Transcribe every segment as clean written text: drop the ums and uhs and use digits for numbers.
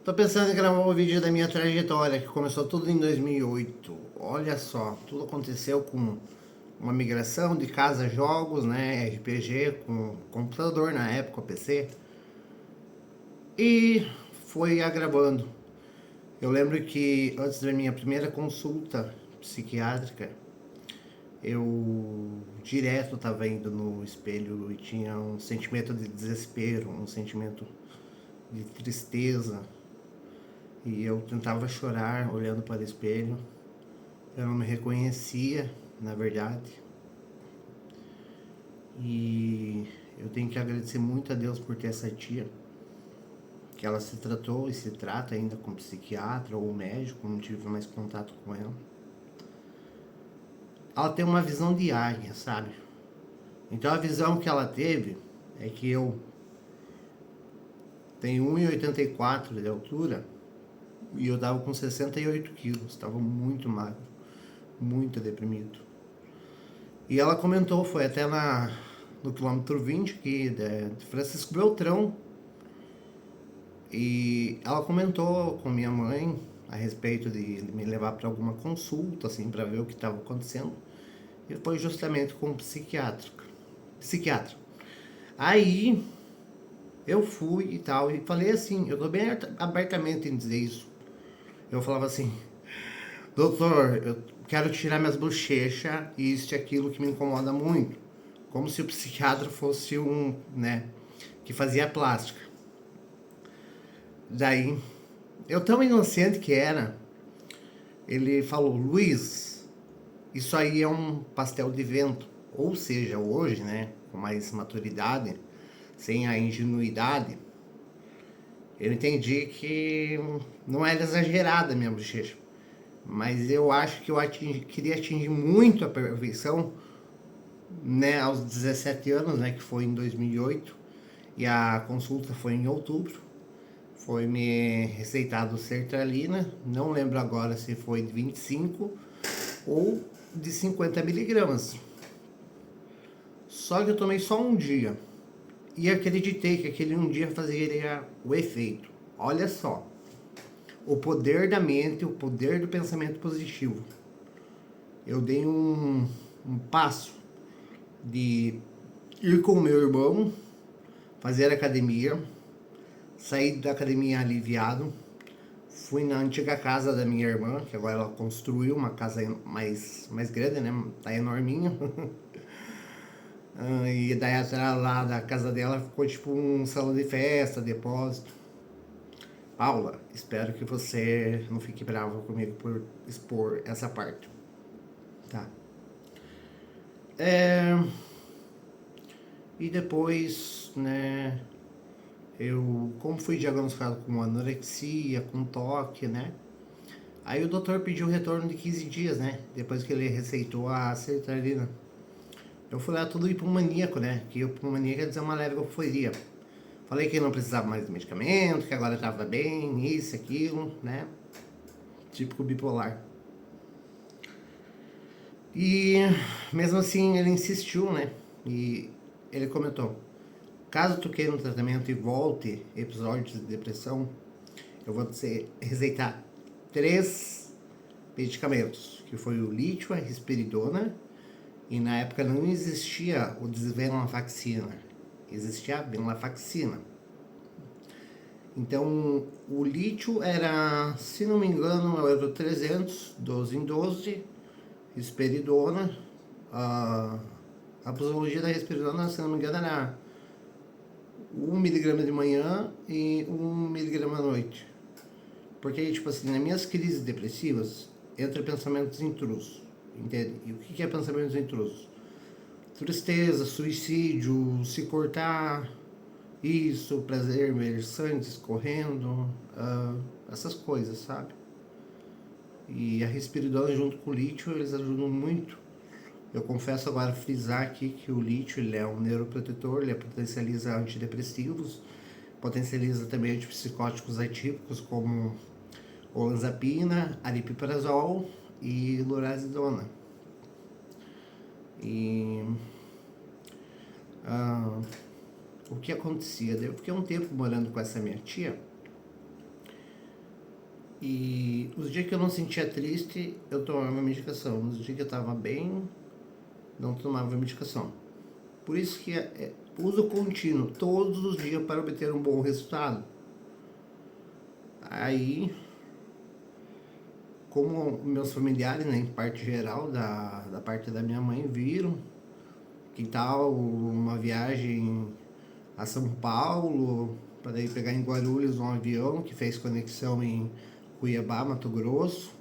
Tô pensando em gravar um vídeo da minha trajetória, que começou tudo em 2008. Olha só, tudo aconteceu com uma migração de casa jogos, né, RPG, com computador na época, PC, e foi agravando. Eu lembro que antes da minha primeira consulta psiquiátrica, eu direto estava indo no espelho e tinha um sentimento de desespero, um sentimento de tristeza. E eu tentava chorar olhando para o espelho. Eu não me reconhecia, na verdade. E eu tenho que agradecer muito a Deus por ter essa tia, que ela se tratou e se trata ainda como psiquiatra ou médico, não tive mais contato com ela. Ela tem uma visão de águia, sabe? Então a visão que ela teve é que eu tenho 1,84 de altura e eu tava com 68 quilos, estava muito magro, muito deprimido. E ela comentou, foi até no quilômetro 20 aqui de Francisco Beltrão, e ela comentou com minha mãe a respeito de me levar para alguma consulta, assim, para ver o que estava acontecendo. E foi justamente com um psiquiatra. Aí eu fui e tal, e falei assim, eu tô bem abertamente em dizer isso. Eu falava assim, doutor, eu quero tirar minhas bochechas e isso e aquilo que me incomoda muito. Como se o psiquiatra fosse um, né, que fazia plástica. Daí, eu tão inocente que era, ele falou, Luiz, isso aí é um pastel de vento. Ou seja, hoje, né, com mais maturidade, sem a ingenuidade, eu entendi que não era exagerada a minha bochecha. Mas eu acho que eu queria atingir muito a perfeição, né, aos 17 anos, né, que foi em 2008, e a consulta foi em outubro. Foi me receitado sertralina, não lembro agora se foi de 25 ou de 50 miligramas. Só que eu tomei só um dia e acreditei que aquele um dia fazia o efeito. Olha só, o poder da mente, o poder do pensamento positivo. Eu dei um passo de ir com o meu irmão, fazer academia, sair da academia aliviado. Fui na antiga casa da minha irmã, que agora ela construiu uma casa mais grande, né? Tá enorminha. E daí atrás lá da casa dela ficou tipo um salão de festa, depósito. Paula, espero que você não fique brava comigo por expor essa parte. Tá. É... E depois, né? Eu, como fui diagnosticado com anorexia, com toque, né? Aí o doutor pediu retorno de 15 dias, né? Depois que ele receitou a sertralina. Eu fui lá tudo hipomaníaco, né? Que hipomaníaco quer dizer uma leve euforia. Falei que não precisava mais de medicamento, que agora estava bem, isso, aquilo, né? Típico bipolar. E mesmo assim ele insistiu, né? E ele comentou: caso tu queira um tratamento e volte episódios de depressão, eu vou te receitar 3 medicamentos, que foi o lítio, a risperidona, e na época não existia o desvenlafaxina, existia a venlafaxina. Então o lítio era, se não me engano, era o 300, 12 em 12, risperidona. A posologia da risperidona, se não me engano, era 1 miligrama de manhã e 1 miligrama à noite. Porque, tipo assim, nas minhas crises depressivas, entra pensamentos intrusos, entende? E o que é pensamentos intrusos? Tristeza, suicídio, se cortar, isso, prazer, ver sangue escorrendo, essas coisas, sabe? E a risperidona junto com o lítio, eles ajudam muito. Eu confesso agora frisar aqui que o lítio ele é um neuroprotetor, ele potencializa antidepressivos, potencializa também antipsicóticos atípicos como olanzapina, aripiprazol e lurazidona. E o que acontecia? Eu fiquei um tempo morando com essa minha tia E os dias que eu não sentia triste, eu tomava medicação. Nos dias que eu tava bem, não tomava medicação. Por isso que uso contínuo, todos os dias para obter um bom resultado. Aí, como meus familiares, né, em parte geral, da parte da minha mãe, viram que tal uma viagem a São Paulo, para ir pegar em Guarulhos um avião que fez conexão em Cuiabá, Mato Grosso,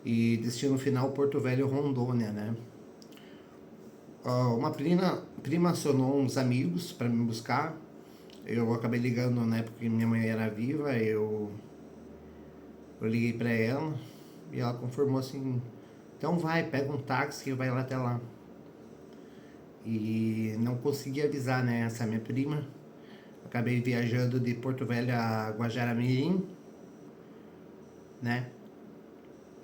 e destino final Porto Velho, Rondônia, né? Uma prima acionou uns amigos para me buscar. Eu acabei ligando na época que minha mãe era viva, eu liguei para ela e ela confirmou assim: então vai, pega um táxi que vai lá até lá. E não consegui avisar, né, essa minha prima. Acabei viajando de Porto Velho a Guajará-Mirim, né?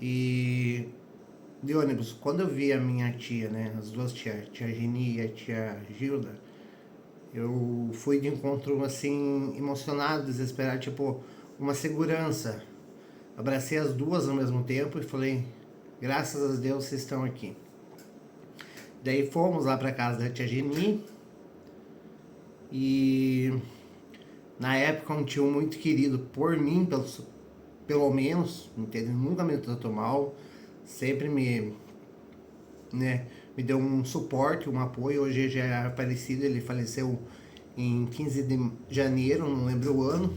E de ônibus, quando eu vi a minha tia, né, as duas tias, a tia Geni e a tia Gilda, eu fui de encontro assim, emocionado, desesperado, tipo, uma segurança. Abracei as duas ao mesmo tempo e falei: graças a Deus vocês estão aqui. Daí fomos lá para casa da tia Geni e na época um tio muito querido por mim, pelo menos, entende? Nunca me tratou mal, sempre né, me deu um suporte, um apoio. Hoje já é falecido, ele faleceu em 15 de janeiro, não lembro o ano,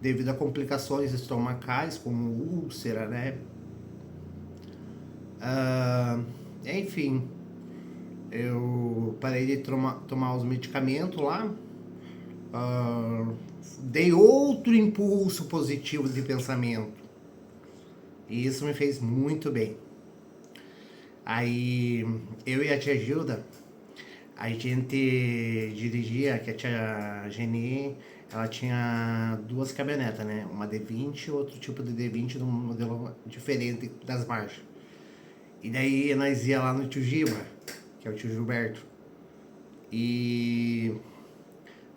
devido a complicações estomacais, como úlcera, né? Ah, enfim, eu parei de tomar os medicamentos lá, ah, dei outro impulso positivo de pensamento, e isso me fez muito bem. Aí eu e a tia Gilda, a gente dirigia, que a tia Geni, ela tinha duas caminhonetas, né? Uma D20 e outro tipo de D20 num modelo diferente das marchas. E daí nós ia lá no tio Giba, que é o tio Gilberto. E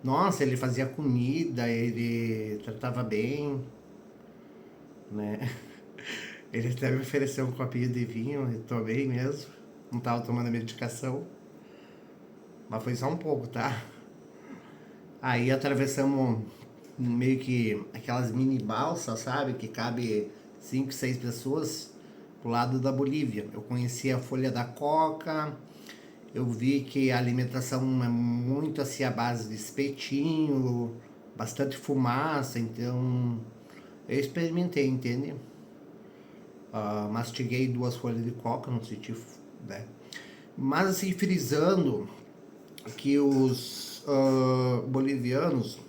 nossa, ele fazia comida, ele tratava bem, né? Ele até me ofereceu um copinho de vinho, eu tomei mesmo. Não tava tomando a medicação, mas foi só um pouco, tá? Aí atravessamos meio que aquelas mini balsas, sabe? Que cabe 5, 6 pessoas pro lado da Bolívia. Eu conheci a folha da coca, eu vi que a alimentação é muito assim à base de espetinho, bastante fumaça, então eu experimentei, entende? Mastiguei 2 folhas de coca, não senti, né? Mas assim, frisando que os bolivianos,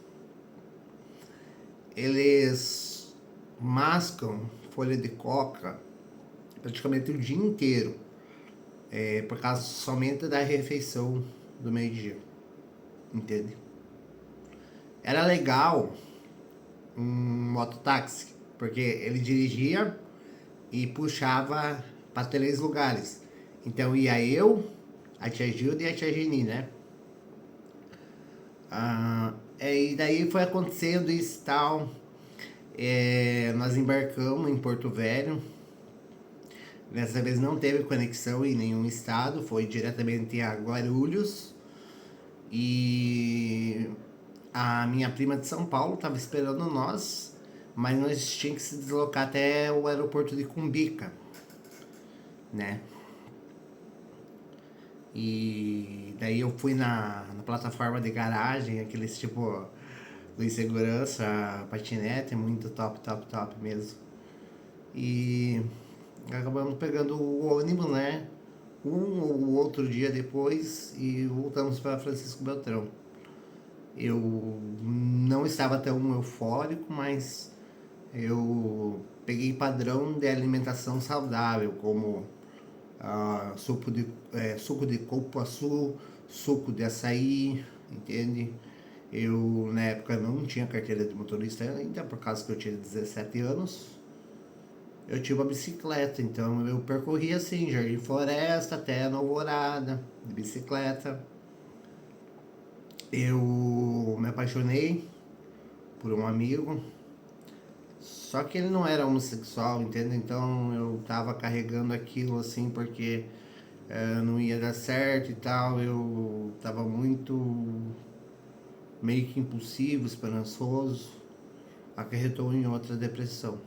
eles mascam folha de coca praticamente o dia inteiro, por causa somente da refeição do meio-dia, entende? Era legal um mototáxi, porque ele dirigia e puxava para 3 lugares. Então ia eu, a tia Gilda e a tia Geni, né? E daí foi acontecendo isso e tal. Nós embarcamos em Porto Velho. Dessa vez não teve conexão em nenhum estado, foi diretamente a Guarulhos. E a minha prima de São Paulo estava esperando nós, mas nós tínhamos que se deslocar até o aeroporto de Cumbica, né? E daí eu fui na plataforma de garagem, aqueles tipo do insegurança, patinete, muito top, top, top mesmo. E acabamos pegando o ônibus, né? Um ou outro dia depois e voltamos para Francisco Beltrão. Eu não estava tão eufórico, mas eu peguei padrão de alimentação saudável, como suco de cupuaçu, suco de açaí, entende? Eu, na época, não tinha carteira de motorista ainda, por causa que eu tinha 17 anos. Eu tinha uma bicicleta, então eu percorri assim, Jardim Floresta até Nova Alvorada, de bicicleta. Eu me apaixonei por um amigo, Só que ele não era homossexual, entende? Então eu tava carregando aquilo assim porque não ia dar certo e tal. Eu tava muito meio que impulsivo, esperançoso. Acarretou em outra depressão.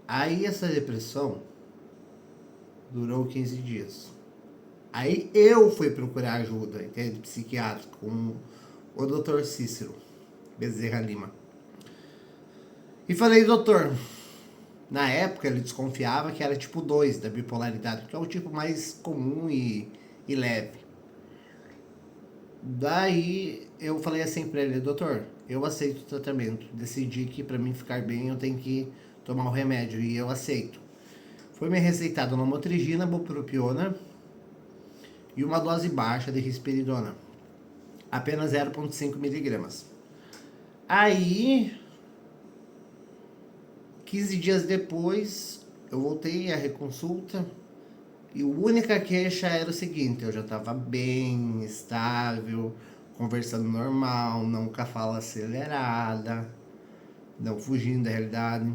Aí essa depressão durou 15 dias. Aí eu fui procurar ajuda, entende? Psiquiátrica, com o Dr. Cícero Bezerra Lima. E falei, doutor, na época ele desconfiava que era tipo 2 da bipolaridade, que é o tipo mais comum e leve. Daí eu falei assim pra ele, doutor, eu aceito o tratamento. Decidi que pra mim ficar bem eu tenho que tomar o remédio e eu aceito. Foi me receitado lamotrigina, bupropiona e uma dose baixa de risperidona, apenas 0,5 miligramas. Aí, 15 dias depois, eu voltei à reconsulta e a única queixa era o seguinte, eu já estava bem, estável, conversando normal, não com a fala acelerada, não fugindo da realidade.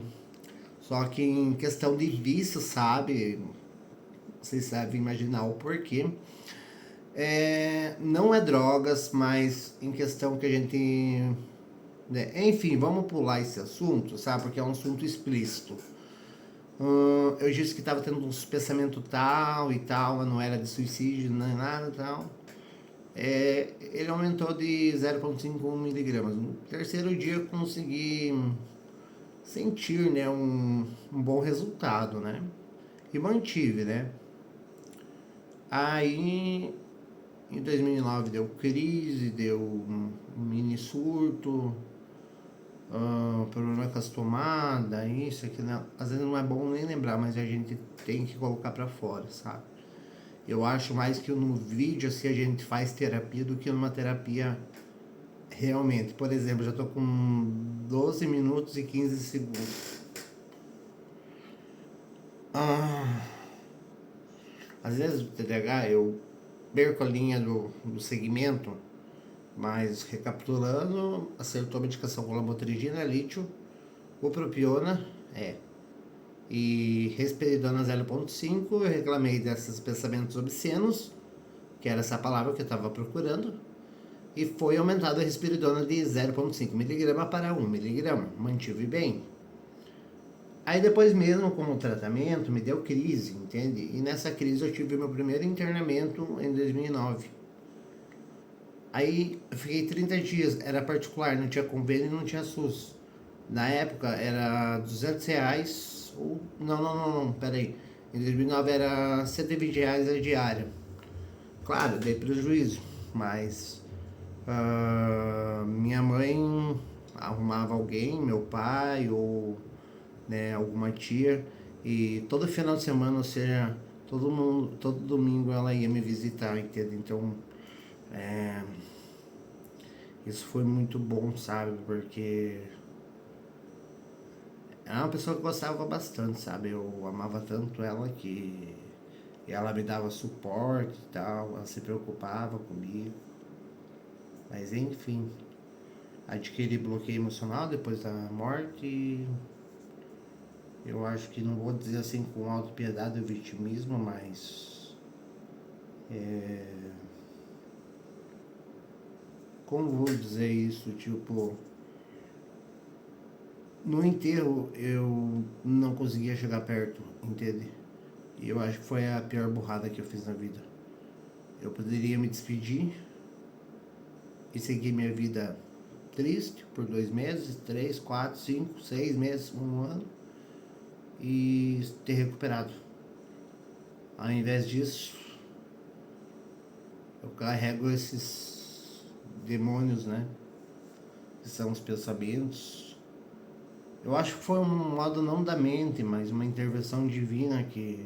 Só que em questão de vício, sabe, vocês sabem imaginar o porquê. Não é drogas, mas em questão que a gente... né, enfim, vamos pular esse assunto, sabe? Porque é um assunto explícito. Eu disse que estava tendo uns pensamentos tal e tal, não era de suicídio, nem nada e tal. Ele aumentou de 0,5 miligramas. No terceiro dia eu consegui sentir, né, um bom resultado, né? E mantive, né? Aí em 2009 deu crise, deu um mini surto, problema com as tomadas, isso, aquilo. Às vezes não é bom nem lembrar, mas a gente tem que colocar pra fora, sabe? Eu acho mais que no vídeo assim a gente faz terapia do que numa terapia realmente. Por exemplo, já tô com 12 minutos e 15 segundos. Às vezes o TDAH eu perco a linha do segmento, mas recapitulando, acertou a medicação com lamotrigina, lítio, bupropiona, e risperidona 0,5. Eu reclamei desses pensamentos obscenos, que era essa palavra que eu estava procurando, e foi aumentado a risperidona de 0,5 miligrama para 1 miligrama. Mantive bem. Aí depois mesmo com o tratamento me deu crise, entende? E nessa crise eu tive meu primeiro internamento em 2009. Aí eu fiquei 30 dias, era particular, não tinha convênio e não tinha SUS. Na época era R$ 200, ou... Não, peraí. Em 2009 era R$ 120 a diária. Claro, dei prejuízo, mas minha mãe arrumava alguém, meu pai ou, né, alguma tia, e todo final de semana, ou seja, todo domingo ela ia me visitar, entende? Então, isso foi muito bom, sabe? Porque era uma pessoa que eu gostava bastante, sabe? Eu amava tanto ela que ela me dava suporte e tal, ela se preocupava comigo. Mas enfim, adquiri bloqueio emocional depois da morte e eu acho que não vou dizer assim com autopiedade ou vitimismo, mas como vou dizer isso, tipo, no enterro eu não conseguia chegar perto, entende? E eu acho que foi a pior burrada que eu fiz na vida. Eu poderia me despedir e seguir minha vida triste por 2 meses, 3, 4, 5, 6 meses, um ano e ter recuperado. Ao invés disso, eu carrego esses demônios, né? Que são os pensamentos. Eu acho que foi um modo não da mente, mas uma intervenção divina que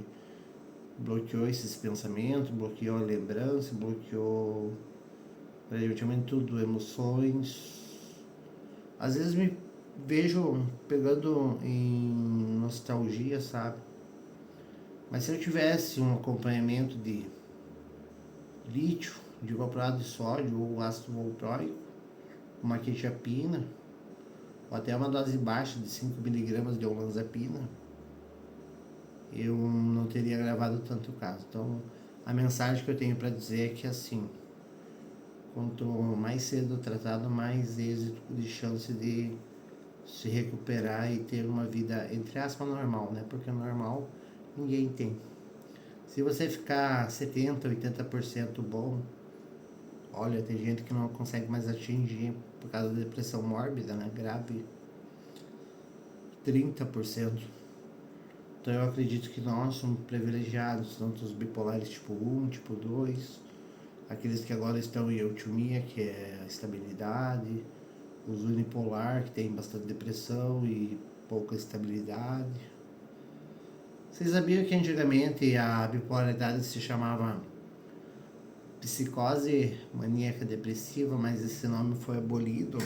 bloqueou esses pensamentos, bloqueou a lembrança, bloqueou praticamente tudo, emoções. Às vezes me vejo pegando em nostalgia, sabe? Mas se eu tivesse um acompanhamento de lítio, de valproato de sódio ou ácido valproico, uma quetiapina, ou até uma dose baixa de 5 miligramas de olanzapina, eu não teria gravado tanto o caso. Então, a mensagem que eu tenho para dizer é que, assim, quanto mais cedo tratado, mais êxito de chance de se recuperar e ter uma vida, entre aspas, normal, né? Porque normal ninguém tem. Se você ficar 70%, 80% bom, olha, tem gente que não consegue mais atingir por causa da depressão mórbida, né? Grave, 30%. Então eu acredito que nós somos privilegiados, tanto os bipolares tipo 1, tipo 2, aqueles que agora estão em eutimia, que é a estabilidade, os unipolar, que tem bastante depressão e pouca estabilidade. Vocês sabiam que antigamente a bipolaridade se chamava psicose maníaca depressiva, mas esse nome foi abolido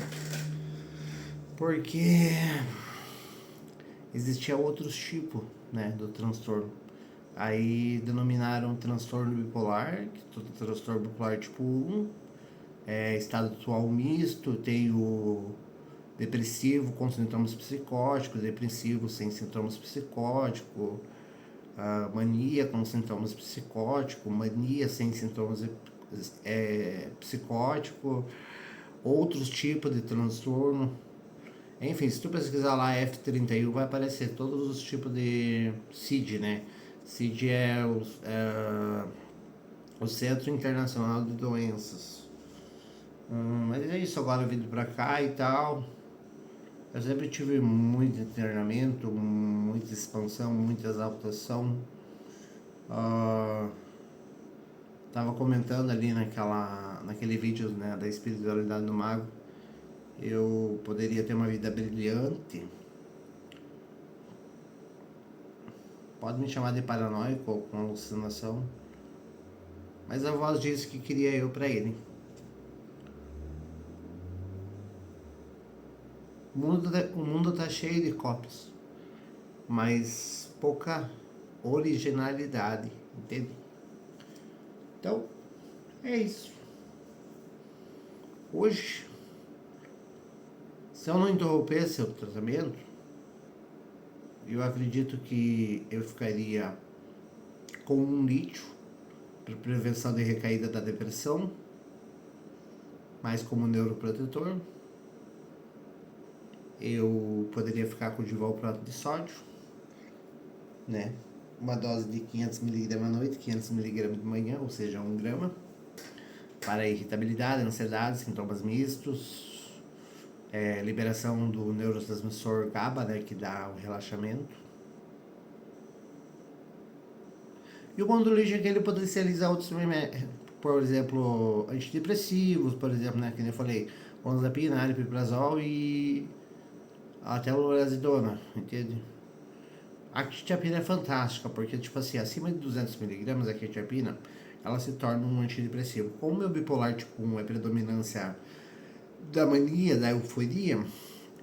porque existia outros tipos, né, do transtorno. Aí denominaram transtorno bipolar, que todo transtorno bipolar tipo 1, estado atual misto, tem o depressivo com sintomas psicóticos, depressivo sem sintomas psicóticos, mania com sintomas psicóticos, mania sem sintomas psicóticos, outros tipos de transtorno. Enfim, se tu pesquisar lá F31, vai aparecer todos os tipos de CID, né? CID é o Centro Internacional de Doenças. Mas é isso, agora vindo pra cá e tal. Eu sempre tive muito internamento, muita expansão, muita exaltação. Tava comentando ali naquele vídeo, né, da espiritualidade do mago. Eu poderia ter uma vida brilhante. Pode me chamar de paranoico ou com alucinação. Mas a voz disse que queria eu pra ele. O mundo tá cheio de cópias, mas pouca originalidade, entende? Então, é isso. Hoje, se eu não interrompesse o tratamento, eu acredito que eu ficaria com um lítio para prevenção de recaída da depressão, mais como neuroprotetor. Eu poderia ficar com o divalproato de sódio, né? Uma dose de 500 mg à noite, 500 mg de manhã, ou seja, 1 grama, para irritabilidade, ansiedade, sintomas mistos, liberação do neurotransmissor GABA, né, que dá o relaxamento. E o bom do lixo é que ele potencializa outros remédios, por exemplo, antidepressivos, por exemplo, né, que nem eu falei, olanzapina, aripiprazol e até o lorazepam, entende? A quetiapina é fantástica, porque, tipo assim, acima de 200 miligramas a quetiapina, ela se torna um antidepressivo. Como o meu bipolar tipo 1 é predominância da mania, da euforia,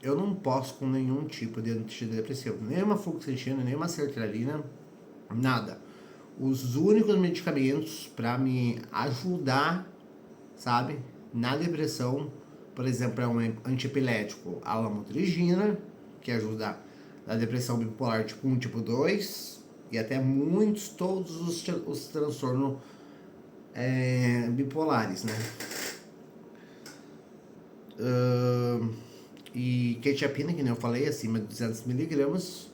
eu não posso com nenhum tipo de antidepressivo, nem uma fluoxetina, nem uma sertralina, nada. Os únicos medicamentos para me ajudar, sabe, na depressão, por exemplo, é um antiepilético, a lamotrigina, que ajuda na depressão bipolar tipo 1, tipo 2, e até todos os transtornos bipolares, né? E quetiapina, que nem eu falei, acima de 200 miligramas,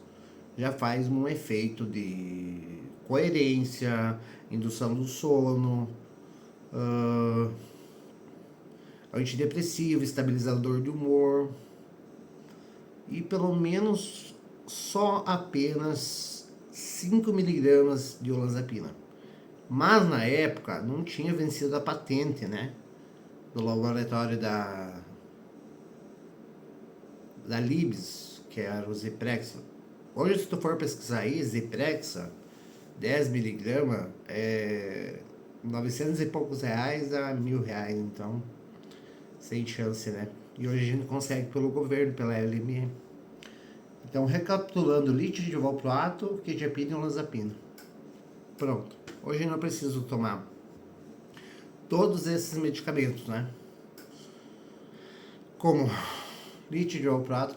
já faz um efeito de coerência, indução do sono, antidepressivo, estabilizador de humor, e pelo menos só apenas 5 miligramas de olanzapina. Mas na época não tinha vencido a patente, né, do laboratório da Libs, que era o Zyprexa. Hoje, se tu for pesquisar aí, Zyprexa, 10 miligramas, 900 e poucos reais a R$ 1.000, então, sem chance, né? E hoje a gente consegue pelo governo, pela LME. Então, recapitulando, lítio de valproato, quetiapina e olanzapina. Pronto. Hoje eu não preciso tomar todos esses medicamentos, né? Como lítio de valproato,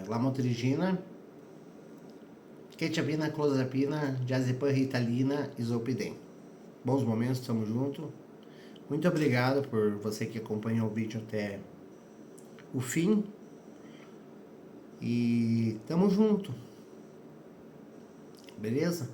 lamotrigina, quetiapina, clozapina, diazepam, ritalina e zolpidem. Bons momentos, tamo junto. Muito obrigado por você que acompanhou o vídeo até o fim. E tamo junto. Beleza?